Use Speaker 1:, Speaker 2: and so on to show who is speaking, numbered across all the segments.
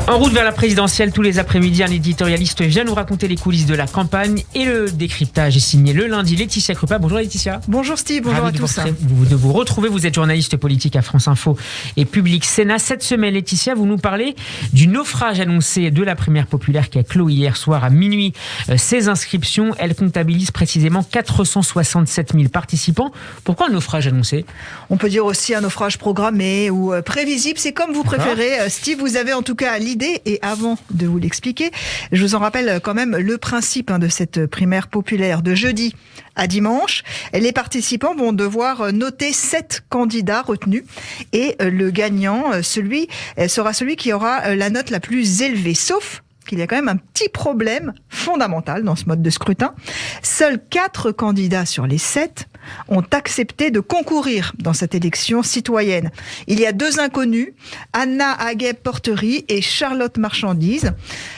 Speaker 1: En route vers la présidentielle, tous les après-midi, un éditorialiste vient nous raconter les coulisses de la campagne et le décryptage est signé le lundi. Laetitia Krupa. Bonjour Laetitia.
Speaker 2: Bonjour Steve, bonjour à tous.
Speaker 1: De vous retrouver, vous êtes journaliste politique à France Info et Public Sénat. Cette semaine, Laetitia, vous nous parlez du naufrage annoncé de la primaire populaire qui a clos hier soir à minuit ses inscriptions. Elle comptabilise précisément 467 000 participants. Pourquoi un naufrage annoncé ?
Speaker 2: On peut dire aussi un naufrage programmé ou prévisible, c'est comme vous préférez. Steve, vous avez en tout cas l'idée. Et avant de vous l'expliquer, je vous en rappelle quand même le principe de cette primaire populaire de jeudi à dimanche. Les participants vont devoir noter 7 candidats retenus et le gagnant sera celui qui aura la note la plus élevée, sauf qu'il y a quand même un petit problème fondamental dans ce mode de scrutin. Seuls 4 candidats sur les 7 ont accepté de concourir dans cette élection citoyenne. Il y a 2 inconnus, Anna Aguet-Portery et Charlotte Marchandise.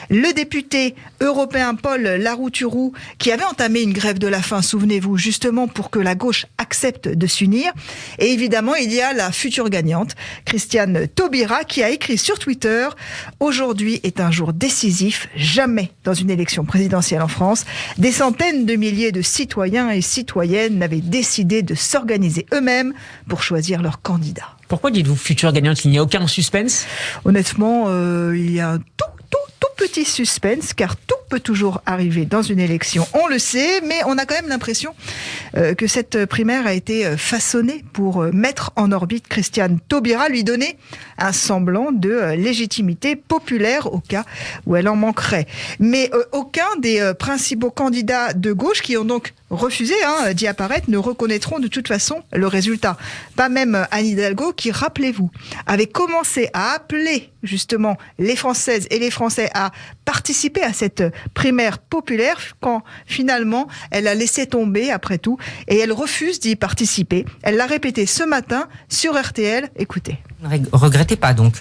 Speaker 2: Le député européen Paul Larouturou, qui avait entamé une grève de la faim, souvenez-vous, justement pour que la gauche accepte de s'unir. Et évidemment, il y a la future gagnante, Christiane Taubira, qui a écrit sur Twitter « Aujourd'hui est un jour décisif, jamais dans une élection présidentielle en France, des centaines de milliers de citoyens et citoyennes n'avaient décidé de s'organiser eux-mêmes pour choisir leur candidat. »
Speaker 1: Pourquoi dites-vous future gagnante ? Il n'y a aucun suspense ?
Speaker 2: Honnêtement, il y a un tout petit suspense, car tout peut toujours arriver dans une élection, on le sait, mais on a quand même l'impression que cette primaire a été façonnée pour mettre en orbite Christiane Taubira, lui donner un semblant de légitimité populaire au cas où elle en manquerait. Mais aucun des principaux candidats de gauche qui ont donc refusé d'y apparaître ne reconnaîtront de toute façon le résultat. Pas même Anne Hidalgo qui, rappelez-vous, avait commencé à appeler justement les Françaises et les Français à participer à cette primaire populaire quand finalement elle a laissé tomber après tout et elle refuse d'y participer. Elle l'a répété ce matin sur RTL. Écoutez.
Speaker 3: Regrettez pas donc.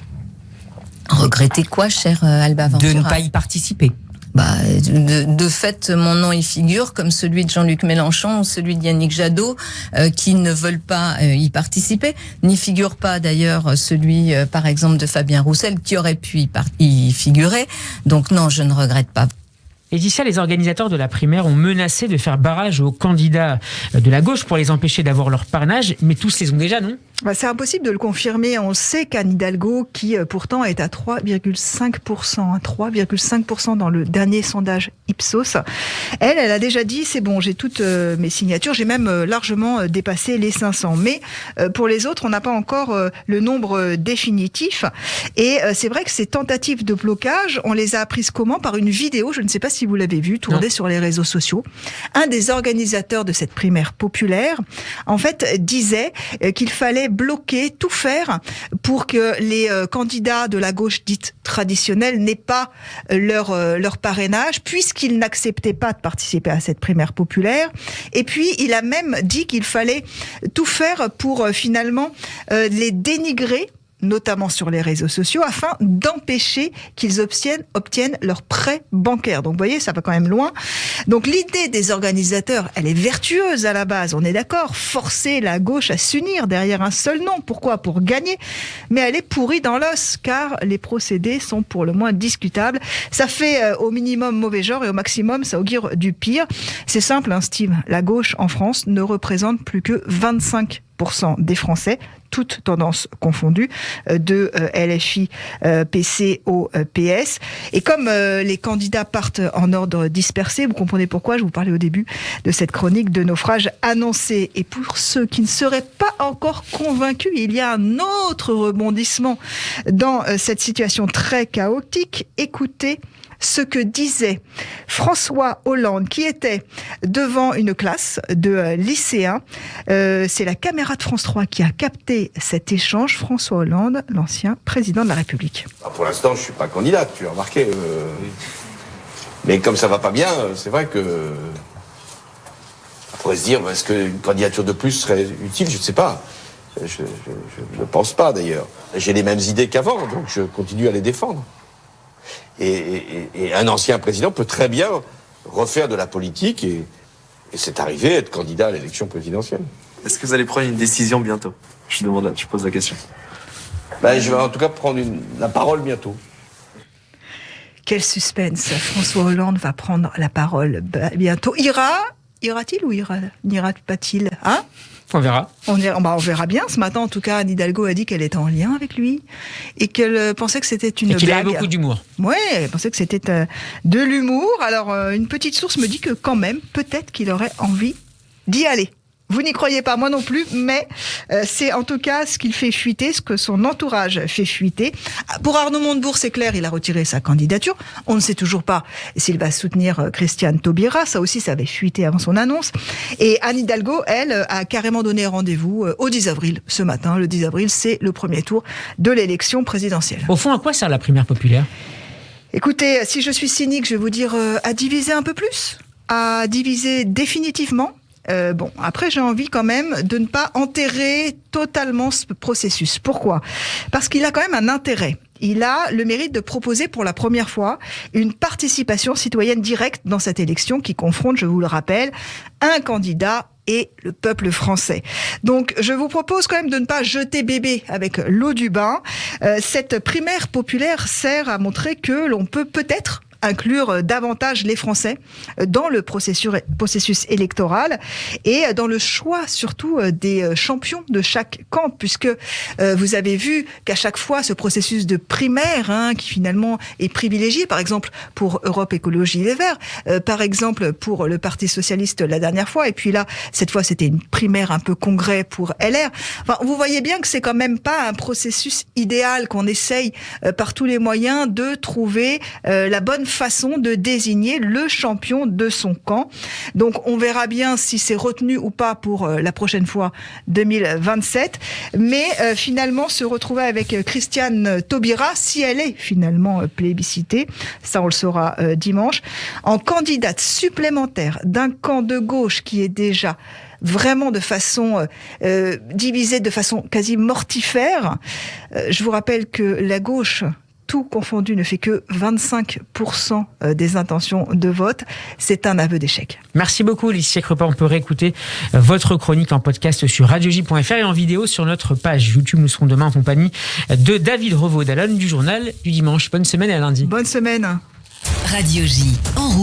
Speaker 4: Regrettez quoi, cher Alba Ventura ?
Speaker 3: De ne pas y participer.
Speaker 4: De fait, mon nom y figure, comme celui de Jean-Luc Mélenchon ou celui d'Yannick Jadot, qui ne veulent pas y participer. N'y figure pas d'ailleurs celui, par exemple, de Fabien Roussel, qui aurait pu y figurer. Donc non, je ne regrette pas.
Speaker 1: Et d'ici là, les organisateurs de la primaire ont menacé de faire barrage aux candidats de la gauche pour les empêcher d'avoir leur parrainage, mais tous les ont déjà, non ?
Speaker 2: C'est impossible de le confirmer. On sait qu'Anne Hidalgo, qui pourtant est à 3,5%, 3,5% dans le dernier sondage Ipsos, elle a déjà dit, c'est bon, j'ai toutes mes signatures, j'ai même largement dépassé les 500. Mais pour les autres, on n'a pas encore le nombre définitif. Et c'est vrai que ces tentatives de blocage, on les a apprises comment ? Par une vidéo, je ne sais pas si vous l'avez vue, tournée sur les réseaux sociaux. Un des organisateurs de cette primaire populaire, en fait, disait qu'il fallait bloquer, tout faire pour que les candidats de la gauche dite traditionnelle n'aient pas leur parrainage, puisqu'ils n'acceptaient pas de participer à cette primaire populaire. Et puis, il a même dit qu'il fallait tout faire pour finalement les dénigrer, notamment sur les réseaux sociaux, afin d'empêcher qu'ils obtiennent leur prêt bancaire. Donc, vous voyez, ça va quand même loin. Donc, l'idée des organisateurs, elle est vertueuse à la base, on est d'accord. Forcer la gauche à s'unir derrière un seul nom. Pourquoi ? Pour gagner. Mais elle est pourrie dans l'os, car les procédés sont pour le moins discutables. Ça fait au minimum mauvais genre et au maximum, ça augure du pire. C'est simple, Steve. La gauche en France ne représente plus que 25% des Français, toutes tendances confondues, de LFI, PC au PS. Et comme les candidats partent en ordre dispersé, vous comprenez pourquoi je vous parlais au début de cette chronique de naufrage annoncé. Et pour ceux qui ne seraient pas encore convaincus, il y a un autre rebondissement dans cette situation très chaotique. Écoutez ce que disait François Hollande, qui était devant une classe de lycéens. C'est la caméra de France 3 qui a capté cet échange. François Hollande, l'ancien président de la République.
Speaker 5: Pour l'instant, je ne suis pas candidat, tu as remarqué. Mais comme ça ne va pas bien, c'est vrai que... On pourrait se dire, est-ce qu'une candidature de plus serait utile ? Je ne sais pas. Je ne pense pas, d'ailleurs. J'ai les mêmes idées qu'avant, donc je continue à les défendre. Et un ancien président peut très bien refaire de la politique et c'est arrivé être candidat à l'élection présidentielle.
Speaker 6: Est-ce que vous allez prendre une décision bientôt ? Je pose la question.
Speaker 5: Je vais en tout cas prendre la parole bientôt.
Speaker 2: Quel suspense. François Hollande va prendre la parole bientôt. Ira-t-il ou n'ira pas-il, hein?
Speaker 1: On verra.
Speaker 2: On verra bien. Ce matin, en tout cas, Anne Hidalgo a dit qu'elle était en lien avec lui et qu'elle pensait que c'était une blague.
Speaker 1: Et qu'il avait beaucoup d'humour.
Speaker 2: Oui, elle pensait que c'était de l'humour. Alors, une petite source me dit que quand même, peut-être qu'il aurait envie d'y aller. Vous n'y croyez pas, moi non plus, mais c'est en tout cas ce qu'il fait fuiter, ce que son entourage fait fuiter. Pour Arnaud Montebourg, c'est clair, il a retiré sa candidature. On ne sait toujours pas s'il va soutenir Christiane Taubira. Ça aussi, ça avait fuité avant son annonce. Et Anne Hidalgo, elle, a carrément donné rendez-vous au 10 avril, ce matin. Le 10 avril, c'est le premier tour de l'élection présidentielle.
Speaker 1: Au fond, à quoi sert la primaire populaire ?
Speaker 2: Écoutez, si je suis cynique, je vais vous dire à diviser un peu plus, à diviser définitivement. Après, j'ai envie quand même de ne pas enterrer totalement ce processus. Pourquoi ? Parce qu'il a quand même un intérêt. Il a le mérite de proposer pour la première fois une participation citoyenne directe dans cette élection qui confronte, je vous le rappelle, un candidat et le peuple français. Donc, je vous propose quand même de ne pas jeter bébé avec l'eau du bain. Cette primaire populaire sert à montrer que l'on peut peut-être inclure davantage les Français dans le processus électoral et dans le choix surtout des champions de chaque camp, puisque vous avez vu qu'à chaque fois ce processus de primaire qui finalement est privilégié, par exemple pour Europe Écologie Les Verts, par exemple pour le Parti Socialiste la dernière fois, et puis là cette fois c'était une primaire un peu congrès pour LR. Enfin, vous voyez bien que c'est quand même pas un processus idéal, qu'on essaye par tous les moyens de trouver la bonne façon de désigner le champion de son camp. Donc on verra bien si c'est retenu ou pas pour la prochaine fois 2027. Mais finalement se retrouver avec Christiane Taubira, si elle est finalement plébiscitée, ça on le saura dimanche, en candidate supplémentaire d'un camp de gauche qui est déjà vraiment de façon divisée, de façon quasi mortifère. Je vous rappelle que la gauche, tout confondu, ne fait que 25% des intentions de vote. C'est un aveu d'échec.
Speaker 1: Merci beaucoup, Laetitia Crépin. On peut réécouter votre chronique en podcast sur radioj.fr et en vidéo sur notre page YouTube. Nous serons demain en compagnie de David Revaud-Dallon du Journal du Dimanche. Bonne semaine et à lundi.
Speaker 2: Bonne semaine.
Speaker 7: Radio J en route.